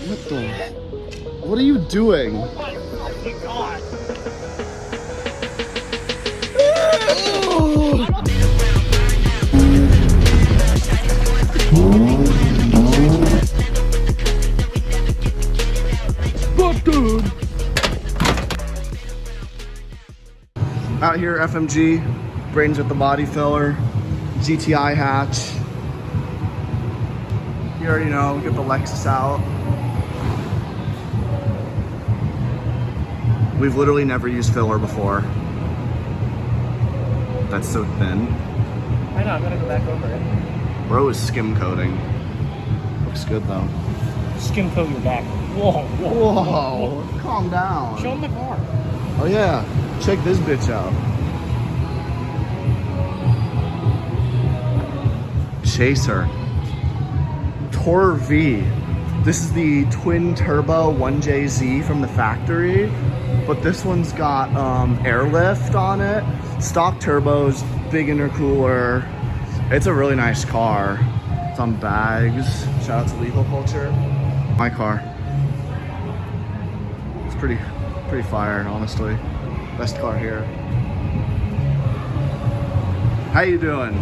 What the? What are you doing? Oh my god. What, dude? Out here, FMG, Brains with the body filler, GTI hatch. You already know, get the Lexus out. We've literally never used filler before. That's so thin. I know, I'm gonna go back over it. Bro is skim coating. Looks good though. Skim coat your back. Whoa, whoa, Whoa, calm down. Show him the car. Oh yeah, check this bitch out. Chaser. Tor V. This is the twin turbo 1JZ from the factory, but this one's got airlift on it. Stock turbos, big intercooler. It's a really nice car. It's on bags. Shout out to Lethal Culture. My car. It's pretty fire, honestly. Best car here. How you doing?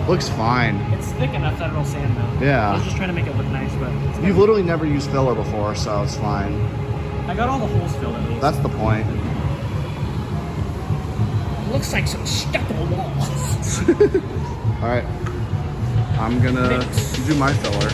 Looks fine. It's thick enough that it'll sand though. Yeah. I was just trying to make it look nice, but You've literally never used filler before, so it's fine. I got all the holes filled at least. That's the point. It looks like some stucco walls. Alright. I'm gonna do my filler.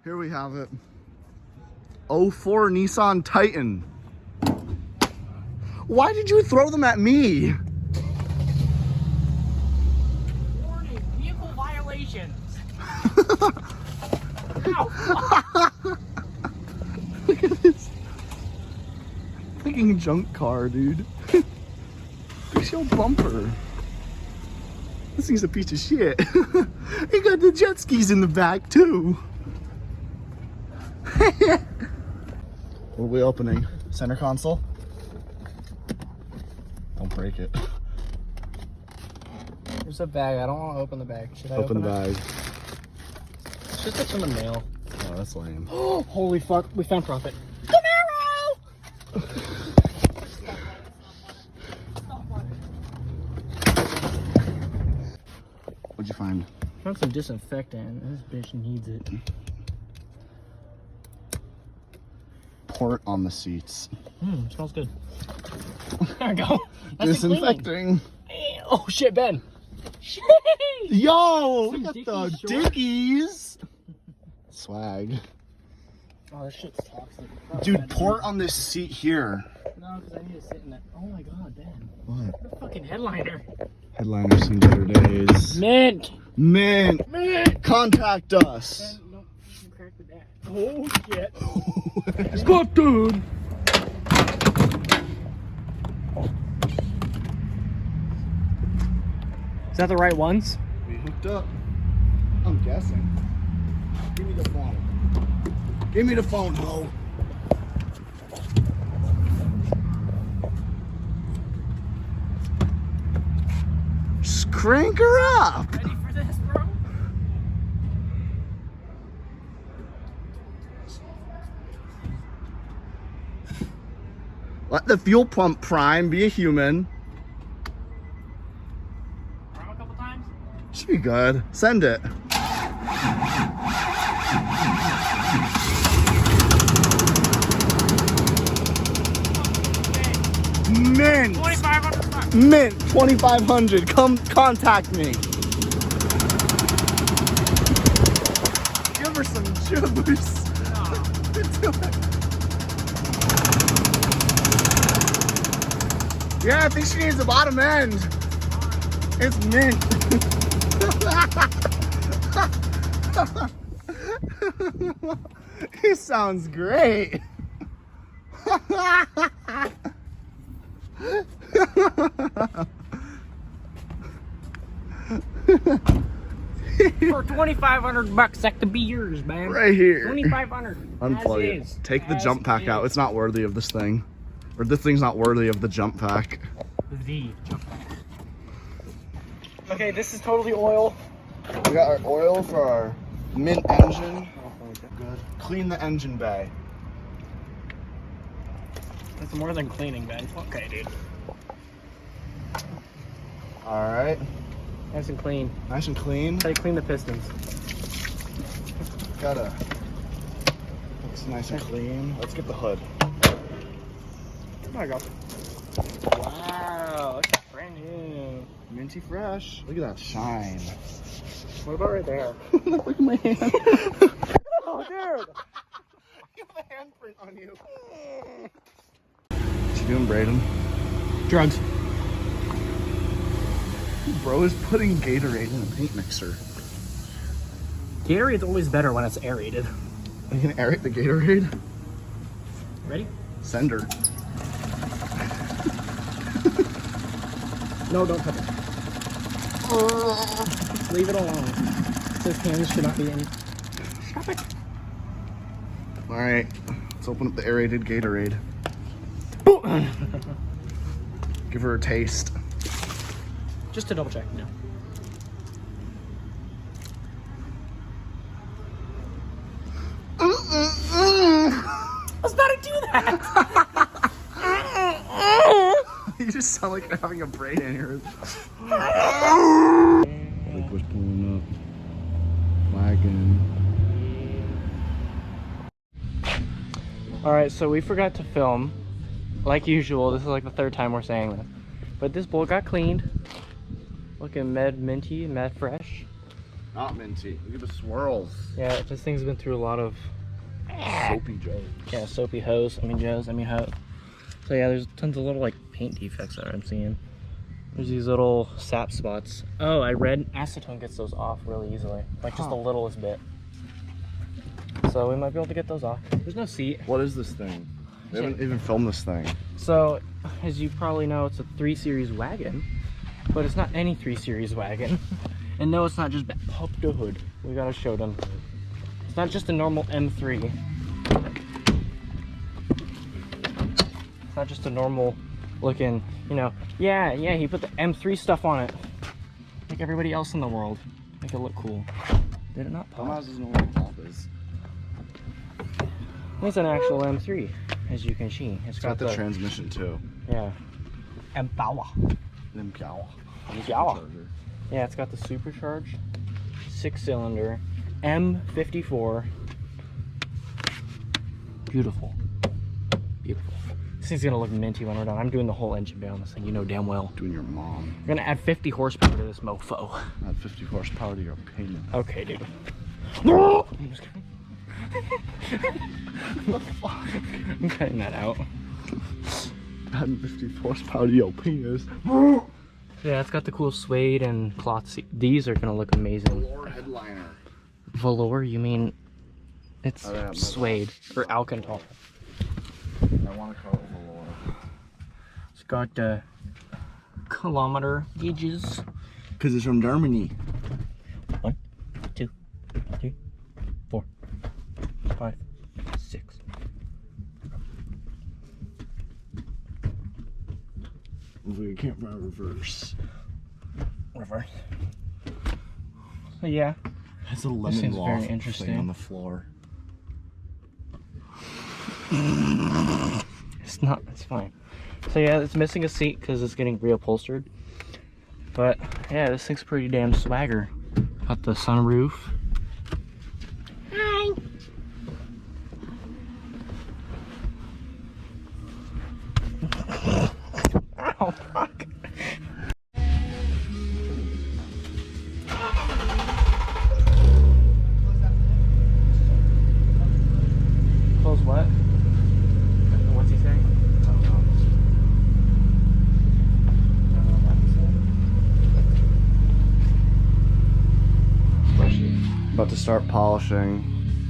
Here we have it. 04 Nissan Titan. Why did you throw them at me? Warning, vehicle violations. Ow. Look at this. Freaking junk car, dude. Look at your bumper. This thing's a piece of shit. He got the jet skis in the back, too. What are we opening? Center console? Don't break it. There's a bag. I don't want to open the bag. Should I Open the it? bag. It's just what's in the mail. Oh, that's lame. Holy fuck. We found profit. What'd you find? Found some disinfectant. This bitch needs it. Pour it on the seats. Smells good. There we go. That's Disinfecting. Oh shit, Ben. Shit. Yo, Some we got Dickies the shorts. Dickies. Swag. Oh, this shit's toxic. Dude, pour it on this seat here. No, because I need to sit in that. Oh my god, Ben. What? The fucking headliner. Headliner seen better days. Mint. Mint. Mint. Contact us. Ben, no, you can crack with that. Oh shit. Spot dude. Is that the right ones? We hooked up. I'm guessing. Give me the phone. Give me the phone, ho. Just crank her up. Ready for this, bro? Let the fuel pump prime, be a human. Prime a couple times? Should be good. Send it. mint. 2,500 bucks. Mint 2,500. Come contact me. Give her some juice. Yeah, I think she needs the bottom end. It's mint. He sounds great. For 2,500 bucks, that could be yours, man. Right here. 2,500. Unplug it. Take the jump pack out. It's not worthy of this thing. Or this thing's not worthy of the jump pack. The jump pack. Okay, this is totally oil. We got our oil for our mint engine. Good. Clean the engine bay. That's more than cleaning, Ben. Okay, dude. Alright. Nice and clean. Nice and clean. How do you clean the pistons? Gotta. Looks nice and clean. Let's get the hood. There you go. Wow, that's brand new. Minty fresh. Look at that shine. What about right there? Look at my hand. Oh, dude. You have a handprint on you. What you doing, Braden? Drugs. Bro is putting Gatorade in a paint mixer. Gatorade's always better when it's aerated. Are you gonna aerate the Gatorade? Ready? Send her. No, don't touch it. Leave it alone. It says hands should not be in. Stop it. Alright, let's open up the aerated Gatorade. Give her a taste. Just to double check, no. I was about to do that! You just sound like you're having a brain aneurysm. Liquid's pulling up. Wagon. Alright, so we forgot to film. Like usual, this is like the third time we're saying this. But this bowl got cleaned. Looking mad minty, mad fresh. Not minty. Look at the swirls. Yeah, this thing's been through a lot of Soapy Joe. yeah, soapy hose. So yeah, there's tons of little like paint defects that I'm seeing. There's these little sap spots. Oh, I read acetone gets those off really easily. Like just the littlest bit. So we might be able to get those off. There's no seat. What is this thing? We haven't even filmed this thing. So, as you probably know, it's a 3 Series wagon. But it's not any 3 Series wagon. And no, it's not just pop the hood. We gotta show them. It's not just a normal M3. It's not just a normal looking, you know, yeah, he put the M3 stuff on it. Like everybody else in the world. Make it look cool. Did it not pop? Thomas doesn't know what a pop is. It's an actual M3, as you can see. It's got the transmission too. Yeah. M-Power. Limpiao. Yeah, it's got the supercharged 6-cylinder M54. Beautiful. Beautiful. This thing's gonna look minty when we're done. I'm doing the whole engine bay on this thing, you know damn well. Doing your mom. We're gonna add 50 horsepower to this mofo. Add 50 horsepower to your opinion. Okay, dude. What the fuck? I'm cutting that out. Adding 50 horsepower to your penis. Yeah, it's got the cool suede and cloth seat. These are gonna look amazing. Velour headliner. Velour? You mean it's suede or Alcantara? I want to call it velour. It's got kilometer gauges. Because it's from Germany. 1, 2, 3, 4, 5, 6. We can't run reverse. Reverse. So yeah. Has a lemon seems loaf very interesting. thing on the floor. It's not, it's fine. So yeah, it's missing a seat because it's getting reupholstered. But yeah, this thing's pretty damn swagger. Got the sunroof. Hi. to start polishing.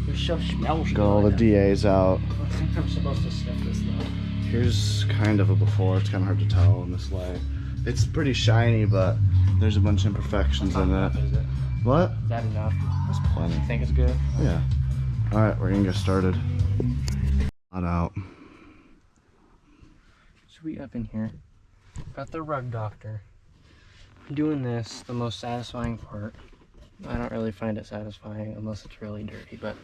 Your stuff smells Got all the DAs out. I think I'm supposed to sniff this though. Here's kind of a before. It's kind of hard to tell in this light. It's pretty shiny, but there's a bunch of imperfections in it. Is it? What? Is that enough? That's plenty. You think it's good? Yeah. All right, we're gonna get started. Not out. Sweet up in here. Got the rug doctor. Doing this, the most satisfying part. I don't really find it satisfying unless it's really dirty, but.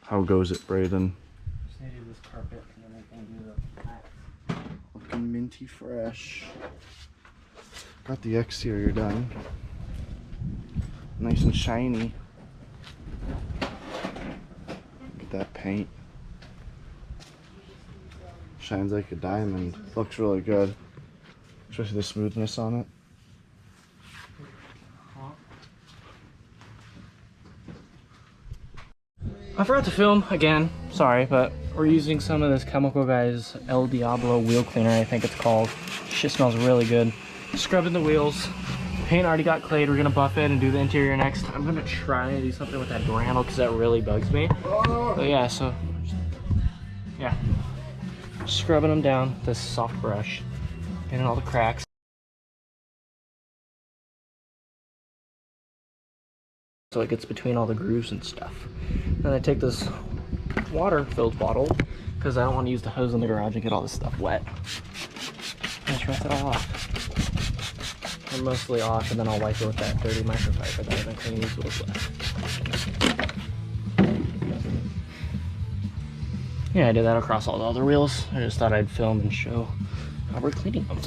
How goes it, Braden? Just need to do this carpet and then I can do the back. Looking minty fresh. Got the exterior done. Nice and shiny. Look at that paint. Shines like a diamond. Looks really good. Especially the smoothness on it. I forgot to film again, sorry, but we're using some of this Chemical Guys El Diablo wheel cleaner, I think it's called. Shit smells really good. Scrubbing the wheels. Paint already got clayed. We're gonna buff it and do the interior next. I'm gonna try to do something with that door handle because that really bugs me. But yeah, so yeah, scrubbing them down with this soft brush, getting all the cracks. So it gets between all the grooves and stuff. Then I take this water-filled bottle because I don't want to use the hose in the garage and get all this stuff wet. And just rinse it all off. Or mostly off, and then I'll wipe it with that dirty microfiber that I've been cleaning these wheels with. Yeah, I did that across all the other wheels. I just thought I'd film and show how we're cleaning them.